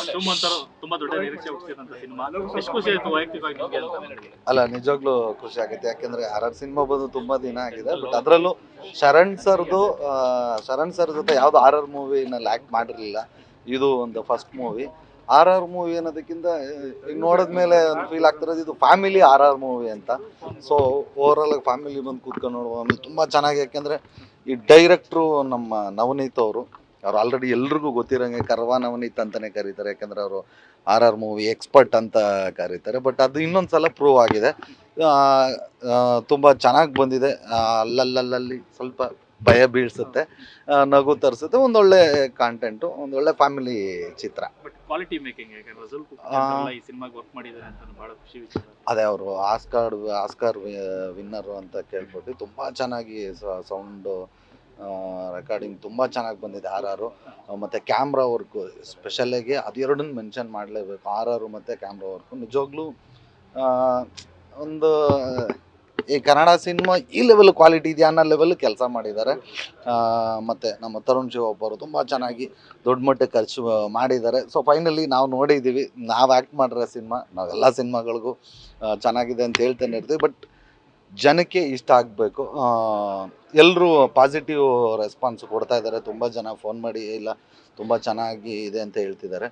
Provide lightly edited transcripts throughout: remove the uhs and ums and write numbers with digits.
ಸುಮಂತರು ತುಂಬಾ ದೊಡ್ಡ ನಿರೀಕ್ಷೆ ಹುಟ್ಟಿಸಿದಂತ ಸಿನಿಮಾ ಎಷ್ಟು ಖುಷಿ ಆಯ್ತು ವೈಯಕ್ತಿಕವಾಗಿ ನಿಮಗೆ ಅಂತ? ಅಲ್ಲ ನಿಜವಾಗ್ಲೂ ಖುಷಿ ಆಗುತ್ತೆ. ಯಾಕೆಂದ್ರೆ ಆರ್ ಸಿನಿಮಾ ಬಂದು ತುಂಬಾ ದಿನ ಆಗಿದೆ. ಬಟ್ ಅದರಲ್ಲೂ ಶರಣ್ ಸರ್ದು ಶರಣ್ ಸರ್ ಜೊತೆ ಯಾವ್ದು ಆರ್ ಮೂವಿನಲ್ಲಿ ಆಕ್ಟ್ ಮಾಡಿರ್ಲಿಲ್ಲ. ಇದು ಒಂದು ಫಸ್ಟ್ ಮೂವಿ. ಆರ್ ಮೂವಿ ಅನ್ನೋದಕ್ಕಿಂತ ಈಗ ನೋಡಿದ್ಮೇಲೆ ಫೀಲ್ ಆಗ್ತಿರೋದು ಇದು ಫ್ಯಾಮಿಲಿ ಆರ್ ಮೂವಿ ಅಂತ. ಸೊ ಓವರ್ ಆಲ್ ಫ್ಯಾಮಿಲಿ ಬಂದು ಕೂತ್ಕೊಂಡು ನೋಡುವ ತುಂಬಾ ಚೆನ್ನಾಗಿ. ಯಾಕೆಂದ್ರೆ ಈ ಡೈರೆಕ್ಟ್ರು ನಮ್ಮ ನವನೀತ್ ಅವರು ಆಲ್ರೆಡಿ ಎಲ್ರಿಗೂ ಗೊತ್ತಿರೋಂಗೆ ಕರ್ವಾ ನವನೀತ್ ಅಂತಾನೆ ಕರೀತಾರೆ. ಯಾಕಂದ್ರೆ ಅವರು ಆರ್ ಮೂವಿ ಎಕ್ಸ್ಪರ್ಟ್ ಅಂತ ಕರೀತಾರೆ. ಬಟ್ ಅದು ಇನ್ನೊಂದ್ಸಲ ಪ್ರೂವ್ ಆಗಿದೆ. ತುಂಬ ಚೆನ್ನಾಗಿ ಬಂದಿದೆ. ಅಲ್ಲಲ್ಲಿ ಸ್ವಲ್ಪ ಭಯ ಬೀಳ್ಸುತ್ತೆ, ನಗು ತರಿಸುತ್ತೆ. ಒಂದೊಳ್ಳೆ ಕಾಂಟೆಂಟು, ಒಂದೊಳ್ಳೆ family Chitra. But quality making ಯಾಕಂದ್ರೆ ಸ್ವಲ್ಪ ಈ ಸಿನಿಮಾಗೆ ವರ್ಕ್ ಮಾಡಿದ್ದಾರೆ ಅಂತ ಬಹಳ ಖುಷಿ ವಿಚಾರ. ಅದೇ ಅವರು ಆಸ್ಕಾರ್ ವಿನ್ನರು ಅಂತ ಕೇಳ್ಬಿಟ್ಟು ತುಂಬ ಚೆನ್ನಾಗಿ ಸೌಂಡು ರೆಕಾರ್ಡಿಂಗ್ ತುಂಬ ಚೆನ್ನಾಗಿ ಬಂದಿದೆ ಆರ್ ಮತ್ತು ಕ್ಯಾಮ್ರಾ ವರ್ಕು ಸ್ಪೆಷಲಾಗಿ ಅದೆರಡನ್ನು ಮೆನ್ಷನ್ ಮಾಡಲೇಬೇಕು. ಆರ್ ಮತ್ತು ಕ್ಯಾಮ್ರಾ ವರ್ಕು ನಿಜವಾಗ್ಲೂ ಒಂದು ಈ ಕನ್ನಡ ಸಿನಿಮಾ ಈ ಲೆವೆಲ್ ಕ್ವಾಲಿಟಿ ಇದೆಯಾ ಅನ್ನೋ ಲೆವೆಲ್ ಕೆಲಸ ಮಾಡಿದ್ದಾರೆ. ಮತ್ತು ನಮ್ಮ ತರುಣ್ ಶಿವಪ್ಪ ಅವರು ತುಂಬ ಚೆನ್ನಾಗಿ ದೊಡ್ಡ ಮಟ್ಟಕ್ಕೆ ಖರ್ಚು ಮಾಡಿದ್ದಾರೆ. ಸೊ ಫೈನಲಿ ನಾವು ನೋಡಿದ್ದೀವಿ, ನಾವು ಆ್ಯಕ್ಟ್ ಮಾಡಿರೋ ಸಿನಿಮಾ. ನಾವೆಲ್ಲ ಸಿನಿಮಾಗಳಿಗೂ ಚೆನ್ನಾಗಿದೆ ಅಂತ ಹೇಳ್ತಾನೆ ಇರ್ತೀವಿ. ಬಟ್ ಜನಕ್ಕೆ ಇಷ್ಟ ಆಗಬೇಕು. ಎಲ್ಲರೂ ಪಾಸಿಟಿವ್ ರೆಸ್ಪಾನ್ಸ್ ಕೊಡ್ತಾ ಇದ್ದಾರೆ. ತುಂಬ ಜನ ಫೋನ್ ಮಾಡಿ ಇಲ್ಲ ತುಂಬ ಚೆನ್ನಾಗಿ ಇದೆ ಅಂತ ಹೇಳ್ತಿದ್ದಾರೆ.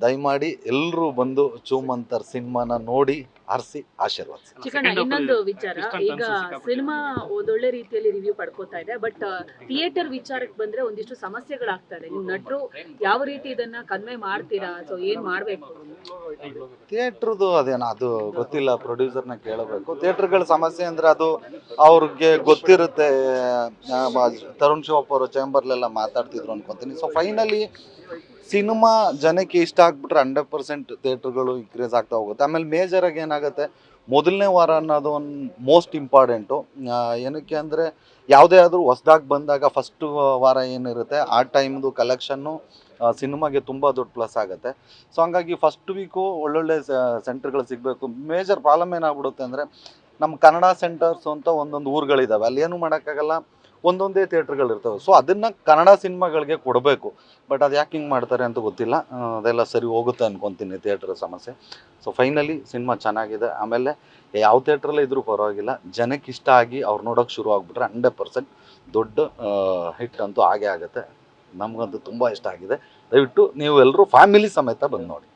ದಯಮಾಡಿ ಎಲ್ಲರೂ ಬಂದು ಚೂಮಂತರ್ ಸಿನಿಮಾನ ನೋಡಿ ಆರಿಸಿ ಆಶೀರ್ವಾದಿಸಿ. ಚಿಕ್ಕಣ್ಣ, ಇನ್ನೊಂದು ವಿಚಾರ, ಈಗ ಸಿನಿಮಾ ಒಂದೊಳ್ಳೆ ರೀತಿಯಲ್ಲಿ ರಿವ್ಯೂ ಪಡ್ಕೋತಾ ಇದೆ. ಬಟ್ ಥಿಯೇಟರ್ ವಿಚಾರಕ್ಕೆ ಬಂದ್ರೆ ಒಂದಿಷ್ಟು ಸಮಸ್ಯೆಗಳಾಗ್ತದೆ. ನೀವು ನಟರು ಯಾವ ರೀತಿ ಇದನ್ನ ಕನ್ವೆ ಮಾಡ್ತೀರಾ? ಸೊ ಏನ್ ಮಾಡ್ಬೇಕು? ಥಿಯೇಟ್ರದ್ದು ಅದೇನೋ ಅದು ಗೊತ್ತಿಲ್ಲ, ಪ್ರೊಡ್ಯೂಸರ್ನ ಕೇಳಬೇಕು. ಥಿಯೇಟ್ರ್ಗಳ ಸಮಸ್ಯೆ ಅಂದರೆ ಅದು ಅವ್ರಿಗೆ ಗೊತ್ತಿರುತ್ತೆ. ತರುಣ್ ಶಿವಪ್ಪ ಅವರು ಚೇಂಬರ್ಲೆಲ್ಲ ಮಾತಾಡ್ತಿದ್ರು ಅನ್ಕೊತೀನಿ. ಸೊ ಫೈನಲಿ ಸಿನಿಮಾ ಜನಕ್ಕೆ ಇಷ್ಟ ಆಗ್ಬಿಟ್ರೆ 100% ಥಿಯೇಟ್ರ್ಗಳು ಇನ್ಕ್ರೀಸ್ ಆಗ್ತಾ ಹೋಗುತ್ತೆ. ಆಮೇಲೆ ಮೇಜರಾಗಿ ಏನಾಗುತ್ತೆ, ಮೊದಲನೇ ವಾರ ಅನ್ನೋದು ಒಂದು ಮೋಸ್ಟ್ ಇಂಪಾರ್ಟೆಂಟು. ಏನಕ್ಕೆ ಅಂದರೆ ಯಾವುದೇ ಆದರೂ ಹೊಸ್ದಾಗಿ ಬಂದಾಗ ಫಸ್ಟ್ ವಾರ ಏನಿರುತ್ತೆ ಆ ಟೈಮ್ದು ಕಲೆಕ್ಷನ್ನು ಸಿನಿಮಾಗೆ ತುಂಬ ದೊಡ್ಡ ಪ್ಲಸ್ ಆಗುತ್ತೆ. ಸೊ ಹಂಗಾಗಿ ಫಸ್ಟ್ ವೀಕು ಒಳ್ಳೊಳ್ಳೆ ಸೆಂಟರ್ಗಳು ಸಿಗಬೇಕು. ಮೇಜರ್ ಪ್ರಾಬ್ಲಮ್ ಏನಾಗ್ಬಿಡುತ್ತೆ ಅಂದರೆ ನಮ್ಮ ಕನ್ನಡ ಸೆಂಟರ್ಸು ಅಂತ ಒಂದೊಂದು ಊರುಗಳಿದ್ದಾವೆ, ಅಲ್ಲಿ ಏನೂ ಮಾಡೋಕ್ಕಾಗಲ್ಲ, ಒಂದೊಂದೇ ಥಿಯೇಟ್ರ್ಗಳಿರ್ತವೆ. ಸೊ ಅದನ್ನು ಕನ್ನಡ ಸಿನಿಮಾಗಳಿಗೆ ಕೊಡಬೇಕು. ಬಟ್ ಅದು ಯಾಕೆ ಹಿಂಗೆ ಮಾಡ್ತಾರೆ ಅಂತ ಗೊತ್ತಿಲ್ಲ. ಅದೆಲ್ಲ ಸರಿ ಹೋಗುತ್ತೆ ಅನ್ಕೊತೀನಿ ಥಿಯೇಟ್ರ್ ಸಮಸ್ಯೆ. ಸೊ ಫೈನಲಿ ಸಿನಿಮಾ ಚೆನ್ನಾಗಿದೆ. ಆಮೇಲೆ ಯಾವ ಥಿಯೇಟ್ರಲ್ಲೇ ಇದ್ರೂ ಪರವಾಗಿಲ್ಲ, ಜನಕ್ಕೆ ಇಷ್ಟ ಆಗಿ ಅವ್ರು ನೋಡೋಕೆ ಶುರು ಆಗಿಬಿಟ್ರೆ 100% ದೊಡ್ಡ ಹಿಟ್ ಅಂತೂ ಆಗೇ ಆಗುತ್ತೆ. ನಮಗಂತೂ ತುಂಬ ಇಷ್ಟ ಆಗಿದೆ. ದಯವಿಟ್ಟು ನೀವು ಎಲ್ಲರೂ ಫ್ಯಾಮಿಲಿ ಸಮೇತ ಬಂದು ನೋಡಿ.